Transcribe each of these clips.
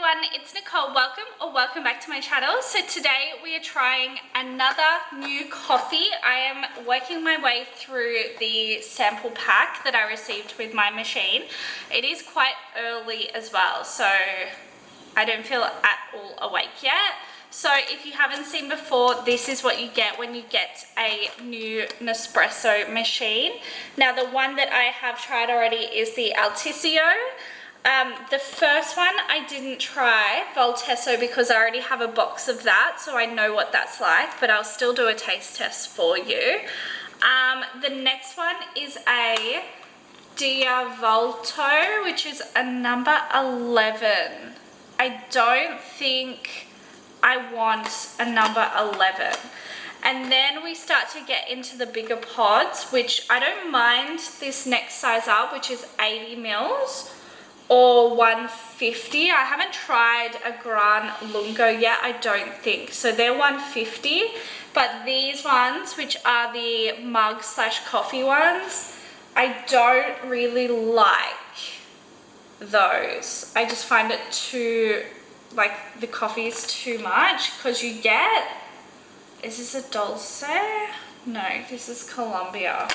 everyone, it's Nicole. Welcome back to my channel. So today we are trying another new coffee. I am working my way through the sample pack that I received with my machine. It is quite early as well, so I don't feel at all awake yet. So if you haven't seen before, this is what you get when you get a new Nespresso machine. Now the one that I have tried already is the Altissimo. The first one I didn't try, Vertuo, because I already have a box of that, so I know what that's like, but I'll still do a taste test for you. The next one is a Vertuo, which is a number 11. I don't think I want a number 11. And then we start to get into the bigger pods, which I don't mind this next size up, which is 80 mils. Or 150. I haven't tried a Gran Lungo yet, I don't think. So they're 150, but these ones, which are the mug / coffee ones, I don't really like those. I just find it too, like the coffee is too much, because you get, is this a Dulce? No, this is Colombia.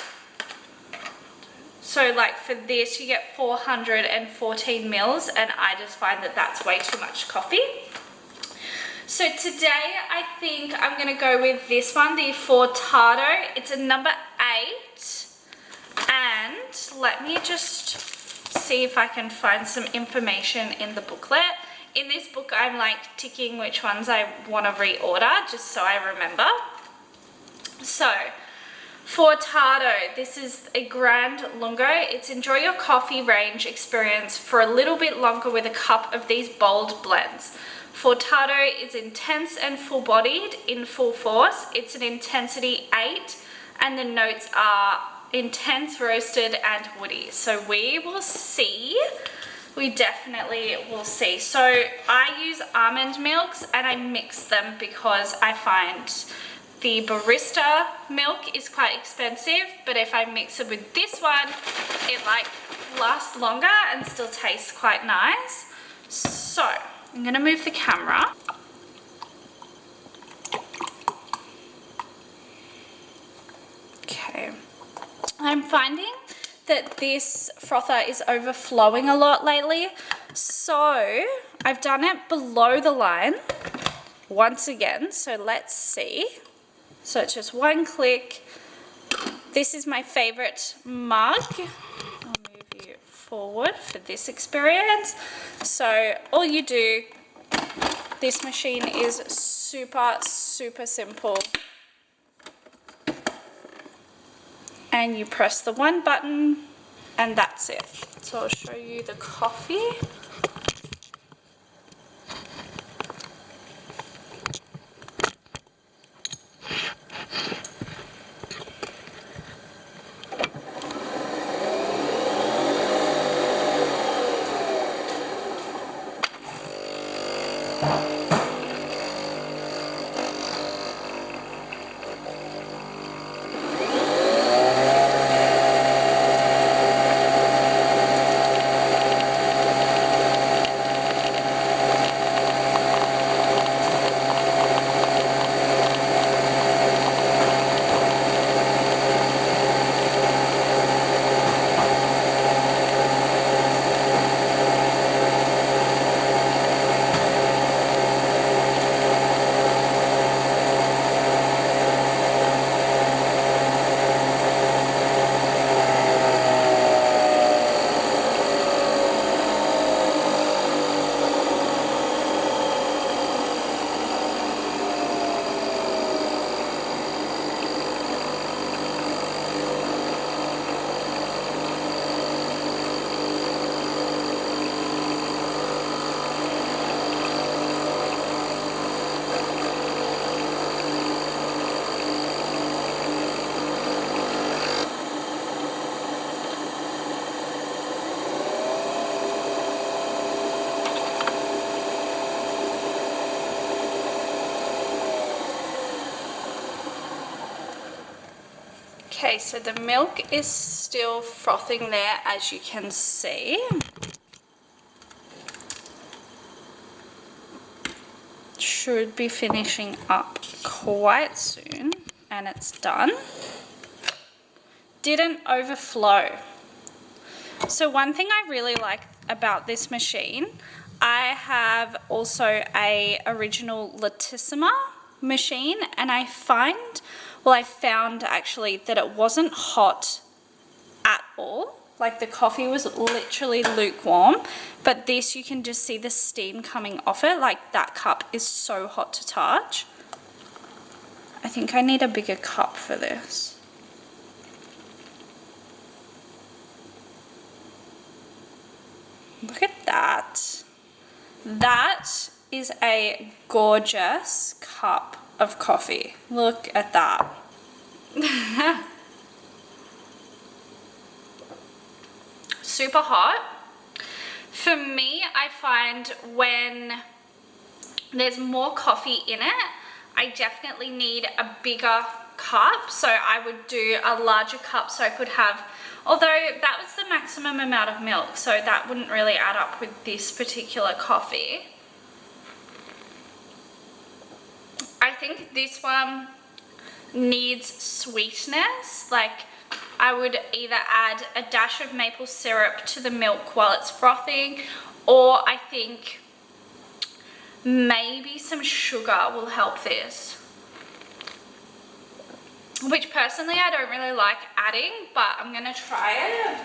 So like for this you get 414 mils, and I just find that that's way too much coffee. So today I think I'm going to go with this one, the Fortado. It's a number 8, and let me just see if I can find some information in the booklet. In this book I'm like ticking which ones I want to reorder just so I remember. So Fortado, this is a Grand Lungo. It's enjoy your coffee range experience for a little bit longer with a cup of these bold blends. Fortado is intense and full-bodied in full force. It's an intensity 8, and the notes are intense, roasted, and woody. So we will see. We definitely will see. So I use almond milks and I mix them because I find the barista milk is quite expensive, but if I mix it with this one, it like lasts longer and still tastes quite nice. So I'm gonna move the camera. Okay, I'm finding that this frother is overflowing a lot lately, so I've done it below the line once again, so let's see. So it's just one click. This is my favorite mug. I'll move you forward for this experience. So all you do, this machine is super simple. And you press the one button and that's it. So I'll show you the coffee. Okay, so the milk is still frothing there, as you can see. should be finishing up quite soon, and it's done. Didn't overflow. So one thing I really like about this machine, I have also a original Latissima machine, and I found actually that it wasn't hot at all. Like the coffee was literally lukewarm, but this, you can just see the steam coming off it. Like that cup is so hot to touch. I think I need a bigger cup for this. Look at that. That is a gorgeous cup of coffee. Look at that. Super hot. For me, I find when there's more coffee in it, I definitely need a bigger cup. So I would do a larger cup so I could have, although that was the maximum amount of milk, so that wouldn't really add up with this particular coffee. I think this one needs sweetness. Like I would either add a dash of maple syrup to the milk while it's frothing, or I think maybe some sugar will help this. Which personally I don't really like adding, but I'm gonna try it.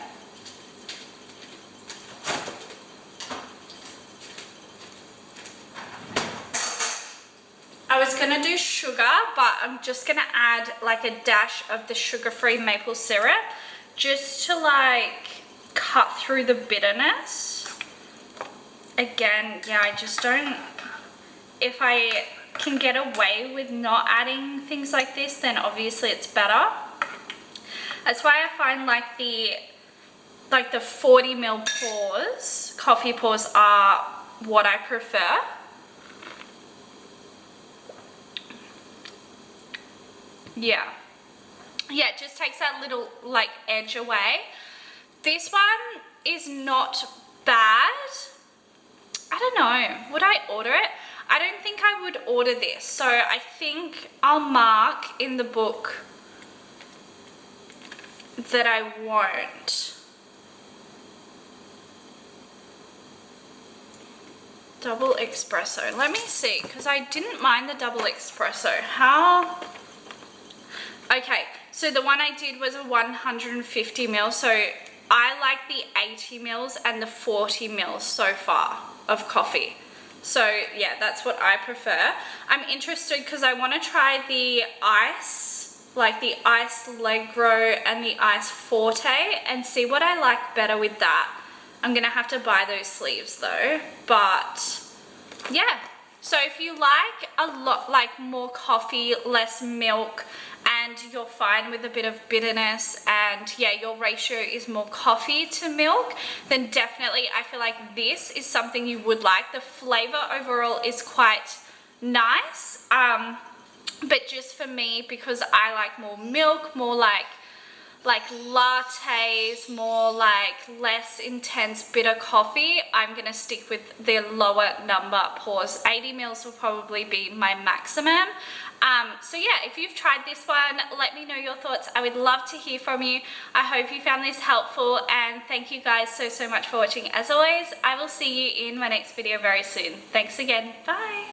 I was gonna do sugar, but I'm just gonna add like a dash of the sugar-free maple syrup just to like cut through the bitterness. Again, yeah, I just don't, if I can get away with not adding things like this, then obviously it's better. That's why I find like the 40 ml pours, coffee pours, are what I prefer. Yeah, it just takes that little like edge away. This one is not bad. I don't know, would I order it? I don't think I would order this, so I think I'll mark in the book that I won't. Double espresso, let me see, because I didn't mind the double espresso. How? Okay, so the one I did was a 150 ml, so I like the 80 mils and the 40 mils so far of coffee. So yeah, that's what I prefer. I'm interested because I want to try the ice, like the ice Legro and the ice Forte, and see what I like better with that. I'm gonna have to buy those sleeves though, but yeah. So if you like a lot, like more coffee, less milk, and you're fine with a bit of bitterness, and yeah, your ratio is more coffee to milk, then definitely I feel like this is something you would like. The flavor overall is quite nice, but just for me, because I like more milk, more like lattes, more like less intense bitter coffee, I'm gonna stick with the lower number pours. 80 mils will probably be my maximum. So yeah, if you've tried this one, let me know your thoughts. I would love to hear from you. I hope you found this helpful, and thank you guys so much for watching. As always, I will see you in my next video very soon. Thanks again. Bye.